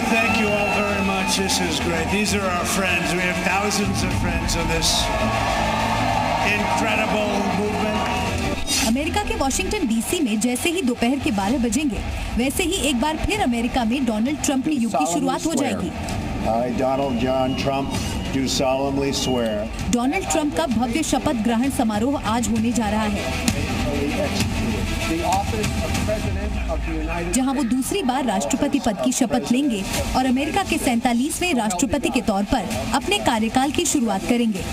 thank you all very much. This is great. These are our friends. We have thousands of friends in this incredible movement. America के Washington DC में जैसे ही दोपहर के 12 बजेंगे, वैसे ही एक बार फिर अमेरिका में डोनाल्ड ट्रंप की युग की शुरुआत हो जाएगी। I, Donald John Trump, do solemnly swear. Donald Trump का भव्य शपथ ग्रहण समारोह आज होने जा रहा है, जहां वो दूसरी बार राष्ट्रपति पद की शपथ लेंगे और अमेरिका के 47वें राष्ट्रपति के तौर पर अपने कार्यकाल की शुरुआत करेंगे।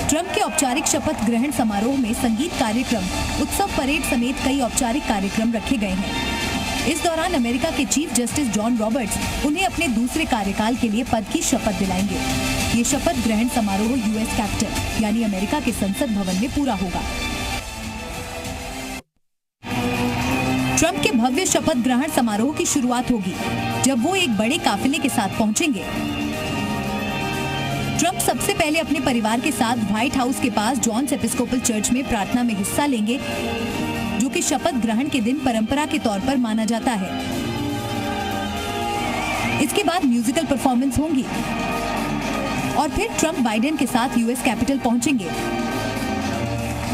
ट्रंप के औपचारिक शपथ ग्रहण समारोह में संगीत कार्यक्रम, उत्सव परेड समेत कई औपचारिक कार्यक्रम रखे गए हैं। इस दौरान अमेरिका के चीफ जस्टिस जॉन रॉबर्ट्स उन्हें अपने दूसरे कार्यकाल के लिए पद की शपथ दिलाएंगे। ये शपथ ग्रहण समारोह यूएस कैपिटल यानी अमेरिका के संसद भवन में पूरा होगा। ट्रंप के भव्य शपथ ग्रहण समारोह की शुरुआत होगी जब वो एक बड़े काफिले के साथ पहुंचेंगे। ट्रंप सबसे पहले अपने परिवार के साथ व्हाइट हाउस के पास जॉन्स एपिस्कोपल चर्च में प्रार्थना में हिस्सा लेंगे, जो कि शपथ ग्रहण के दिन परंपरा के तौर पर माना जाता है। इसके बाद म्यूजिकल परफॉर्मेंस होंगी और फिर ट्रंप बाइडेन के साथ यूएस कैपिटल पहुंचेंगे,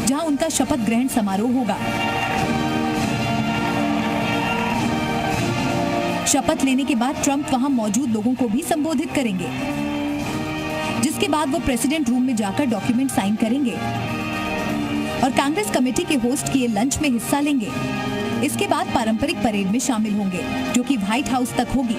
जहां उनका शपथ ग्रहण समारोह होगा। शपथ लेने के बाद ट्रंप वहां मौजूद लोगों को भी संबोधित करेंगे, जिसके बाद वो प्रेसिडेंट रूम में जाकर डॉक्यूमेंट साइन करेंगे और कांग्रेस कमेटी के होस्ट किए लंच में हिस्सा लेंगे। इसके बाद पारंपरिक परेड में शामिल होंगे, जो कि व्हाइट हाउस तक होगी।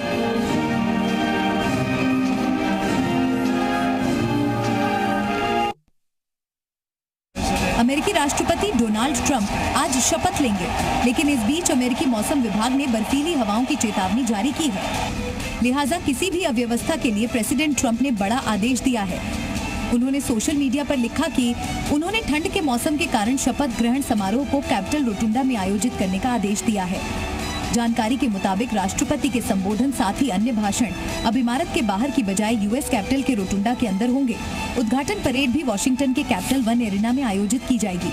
अमेरिकी राष्ट्रपति डोनाल्ड ट्रंप आज शपथ लेंगे, लेकिन इस बीच अमेरिकी मौसम विभाग ने बर्फीली हवाओं की चेतावनी जारी की है। लिहाजा किसी भी अव्यवस्था के लिए प्रेसिडेंट ट्रंप ने बड़ा आदेश दिया है। उन्होंने सोशल मीडिया पर लिखा कि उन्होंने ठंड के मौसम के कारण शपथ ग्रहण समारोह को कैपिटल रोटुंडा में आयोजित करने का आदेश दिया है। जानकारी के मुताबिक राष्ट्रपति के संबोधन साथ ही अन्य भाषण अब इमारत के बाहर की बजाय यूएस कैपिटल के रोटुंडा के अंदर होंगे। उद्घाटन परेड भी वॉशिंगटन के कैपिटल वन एरिना में आयोजित की जाएगी।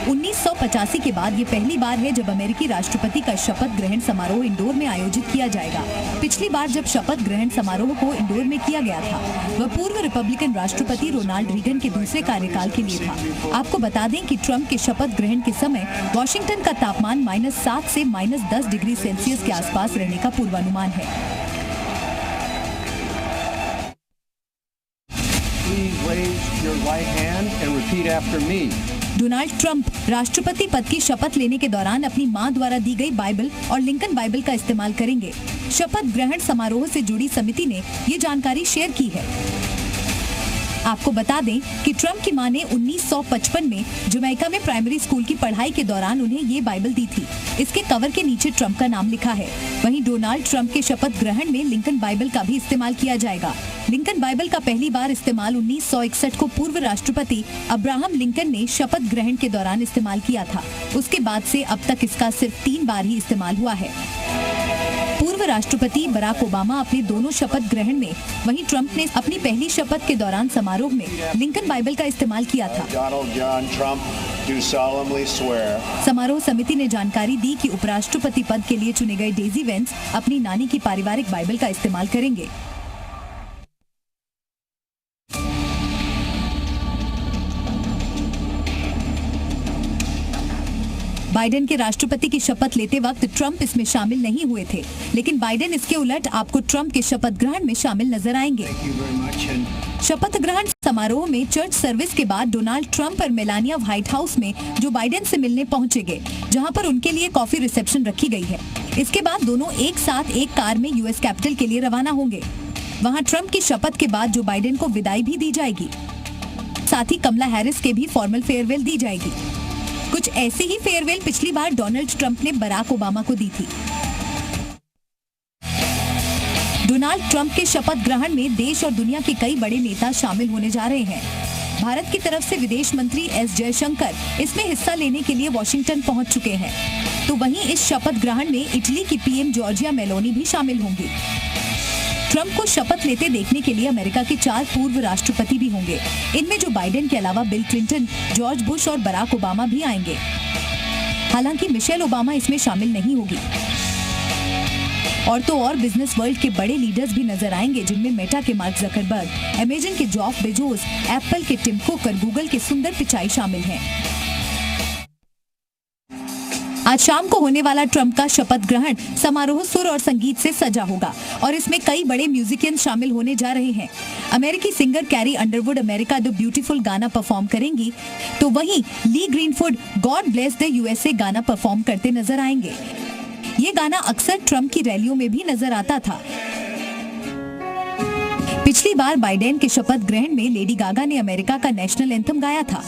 1985 के बाद ये पहली बार है जब अमेरिकी राष्ट्रपति का शपथ ग्रहण समारोह इंडोर में आयोजित किया जाएगा। पिछली बार जब शपथ ग्रहण समारोह को इंडोर में किया गया था, वह पूर्व रिपब्लिकन राष्ट्रपति रोनाल्ड रीगन के दूसरे कार्यकाल के लिए था। आपको बता दें कि ट्रंप के शपथ ग्रहण के समय वॉशिंगटन का तापमान -7 से -10 डिग्री सेल्सियस के आसपास रहने का पूर्वानुमान है। डोनाल्ड ट्रंप राष्ट्रपति पद की शपथ लेने के दौरान अपनी मां द्वारा दी गई बाइबल और लिंकन बाइबल का इस्तेमाल करेंगे। शपथ ग्रहण समारोह से जुड़ी समिति ने ये जानकारी शेयर की है। आपको बता दें कि ट्रंप की मां ने 1955 में जमैका में प्राइमरी स्कूल की पढ़ाई के दौरान उन्हें ये बाइबल दी थी। इसके कवर के नीचे ट्रंप का नाम लिखा है। वहीं डोनाल्ड ट्रंप के शपथ ग्रहण में लिंकन बाइबल का भी इस्तेमाल किया जाएगा। लिंकन बाइबल का पहली बार इस्तेमाल 1961 को पूर्व राष्ट्रपति अब्राहम लिंकन ने शपथ ग्रहण के दौरान इस्तेमाल किया था। उसके बाद से अब तक इसका सिर्फ 3 बार ही इस्तेमाल हुआ है। पूर्व राष्ट्रपति बराक ओबामा अपने दोनों शपथ ग्रहण में, वहीं ट्रंप ने अपनी पहली शपथ के दौरान समारोह में लिंकन बाइबल का इस्तेमाल किया था। समारोह समिति ने जानकारी दी कि उपराष्ट्रपति पद के लिए चुने गए डेजी वेंस अपनी नानी की पारिवारिक बाइबल का इस्तेमाल करेंगे। बाइडेन के राष्ट्रपति की शपथ लेते वक्त ट्रंप इसमें शामिल नहीं हुए थे, लेकिन बाइडेन इसके उलट आपको ट्रंप के शपथ ग्रहण में शामिल नजर आएंगे। शपथ ग्रहण समारोह में चर्च सर्विस के बाद डोनाल्ड ट्रंप और मेलानिया व्हाइट हाउस में जो बाइडेन से मिलने पहुंचेंगे, जहां पर उनके लिए कॉफी रिसेप्शन रखी गई है। इसके बाद दोनों एक साथ एक कार में यूएस कैपिटल के लिए रवाना होंगे। वहां ट्रंप की शपथ के बाद जो बाइडेन को विदाई भी दी जाएगी। साथ ही कमला हैरिस के भी फॉर्मल फेयरवेल दी जाएगी। कुछ ऐसी ही फेयरवेल पिछली बार डोनाल्ड ट्रंप ने बराक ओबामा को दी थी। डोनाल्ड ट्रंप के शपथ ग्रहण में देश और दुनिया के कई बड़े नेता शामिल होने जा रहे हैं। भारत की तरफ से विदेश मंत्री एस जयशंकर इसमें हिस्सा लेने के लिए वॉशिंगटन पहुंच चुके हैं। तो वहीं इस शपथ ग्रहण में इटली की पीएम जॉर्जिया मेलोनी भी शामिल होंगी। ट्रंप को शपथ लेते देखने के लिए अमेरिका के 4 पूर्व राष्ट्रपति भी होंगे। इनमें जो बाइडेन के अलावा बिल क्लिंटन, जॉर्ज बुश और बराक ओबामा भी आएंगे। हालांकि मिशेल ओबामा इसमें शामिल नहीं होगी। और तो और बिजनेस वर्ल्ड के बड़े लीडर्स भी नजर आएंगे, जिनमें मेटा के मार्क जकरबर्ग, अमेजन के जॉफ बेजोस, एप्पल के टिम कुक और गूगल के सुंदर पिचाई शामिल हैं। आज शाम को होने वाला ट्रंप का शपथ ग्रहण समारोह सुर और संगीत से सजा होगा और इसमें कई बड़े म्यूजिशियंस शामिल होने जा रहे हैं। अमेरिकी singer Carrie Underwood America the beautiful गाना परफॉर्म करेंगी, तो वहीं Lee Greenwood God bless the USA गाना परफॉर्म करते नजर आएंगे। ये गाना अक्सर ट्रंप की रैलियों में भी नजर आता था। पिछली बार बाइडेन के शपथ ग्रहण में लेडी गागा ने अमेरिका का नेशनल एंथम गाया था।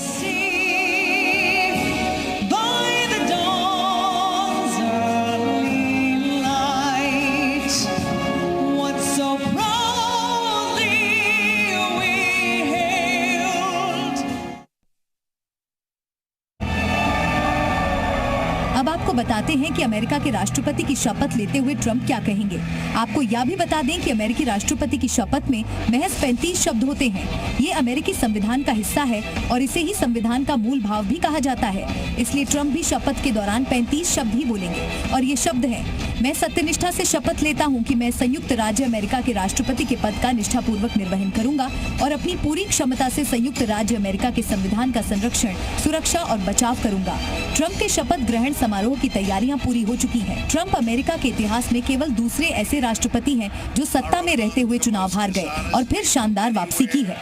अब आपको बताते हैं कि अमेरिका के राष्ट्रपति की शपथ लेते हुए ट्रंप क्या कहेंगे। आपको यह भी बता दें कि अमेरिकी राष्ट्रपति की शपथ में महज 35 शब्द होते हैं। ये अमेरिकी संविधान का हिस्सा है और इसे ही संविधान का मूल भाव भी कहा जाता है। इसलिए ट्रंप भी शपथ के दौरान 35 शब्द ही बोलेंगे और ये शब्द हैं: मैं सत्यनिष्ठा से शपथ लेता हूँ कि मैं संयुक्त राज्य अमेरिका के राष्ट्रपति के पद का निष्ठापूर्वक निर्वहन करूंगा और अपनी पूरी क्षमता से संयुक्त राज्य अमेरिका के संविधान का संरक्षण, सुरक्षा और बचाव करूंगा। ट्रंप के शपथ ग्रहण समारोह की तैयारियां पूरी हो चुकी हैं। ट्रंप अमेरिका के इतिहास में केवल दूसरे ऐसे राष्ट्रपति हैं जो सत्ता में रहते हुए चुनाव हार गए और फिर शानदार वापसी की है।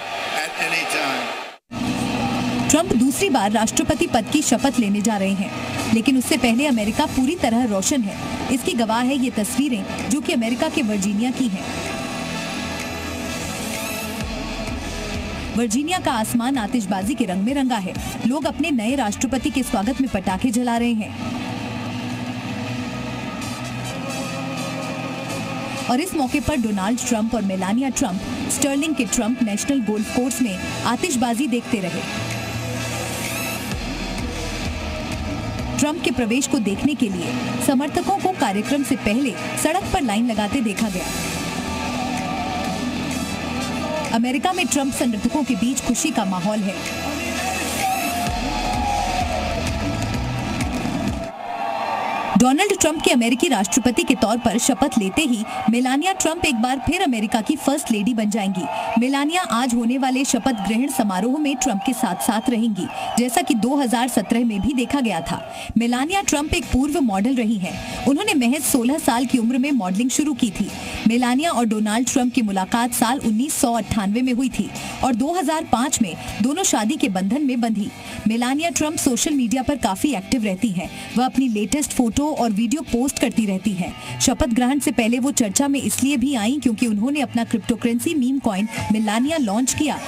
ट्रंप दूसरी बार राष्ट्रपति पद की शपथ लेने जा रहे हैं, लेकिन उससे पहले अमेरिका पूरी तरह रोशन है। इसकी गवाह है ये तस्वीरें जो कि अमेरिका के वर्जीनिया की हैं। वर्जीनिया का आसमान आतिशबाजी के रंग में रंगा है। लोग अपने नए राष्ट्रपति के स्वागत में पटाखे जला रहे हैं और इस मौके पर डोनाल्ड ट्रंप और मेलानिया ट्रंप स्टर्लिंग के ट्रंप नेशनल गोल्फ कोर्स में आतिशबाजी देखते रहे। ट्रंप के प्रवेश को देखने के लिए समर्थकों को कार्यक्रम से पहले सड़क पर लाइन लगाते देखा गया। अमेरिका में ट्रंप समर्थकों के बीच खुशी का माहौल है। डोनाल्ड ट्रंप के अमेरिकी राष्ट्रपति के तौर पर शपथ लेते ही मेलानिया ट्रंप एक बार फिर अमेरिका की फर्स्ट लेडी बन जाएंगी। मेलानिया आज होने वाले शपथ ग्रहण समारोह में ट्रंप के साथ साथ रहेंगी, जैसा कि 2017 में भी देखा गया था। मेलानिया ट्रंप एक पूर्व मॉडल रही हैं। उन्होंने महज 16 साल की उम्र में मॉडलिंग शुरू की थी। मेलानिया और डोनाल्ड ट्रंप की मुलाकात साल 1998 में हुई थी और 2005 में दोनों शादी के बंधन में बंधी। मेलानिया ट्रंप सोशल मीडिया पर काफी एक्टिव रहती हैं। वह अपनी लेटेस्ट फोटो और वीडियो पोस्ट करती रहती हैं। शपथ ग्रहण से पहले वो चर्चा में इसलिए भी आई क्योंकि उन्होंने अपना cryptocurrency meme coin Melania launch किया।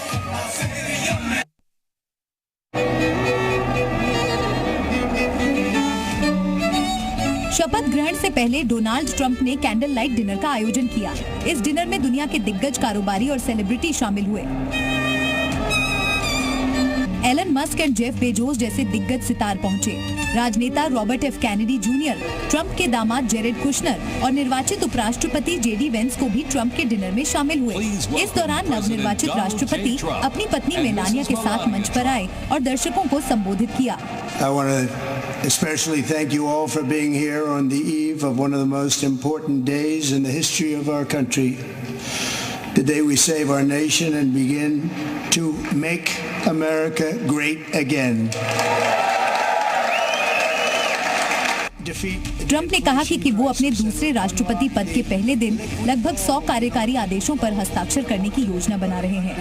शपथ ग्रहण से पहले डोनाल्ड ट्रंप ने कैंडल लाइट डिनर का आयोजन किया। इस डिनर में दुनिया के दिग्गज कारोबारी और सेलिब्रिटी शामिल हुए। एलन मस्क और जेफ बेजोस जैसे दिग्गज सितार पहुंचे। राजनेता Robert F Kennedy junior, Trump के दामाद जेरेड कुशनर और निर्वाचित उपराष्ट्रपति जेडी वेंस को भी ट्रंप के डिनर में शामिल हुए। इस दौरान नवनिर्वाचित राष्ट्रपति अपनी पत्नी मेलानिया के साथ मंच पर आए और दर्शकों को संबोधित किया। I want to especially thank you all for being here on the eve of one of the most important days in the history of our country. The day we save our nation and begin to make America great again. Trump ने कहा कि वो अपने दूसरे राष्ट्रपति पद के पहले दिन लगभग 100 कार्यकारी आदेशों पर हस्ताक्षर करने की योजना बना रहे हैं।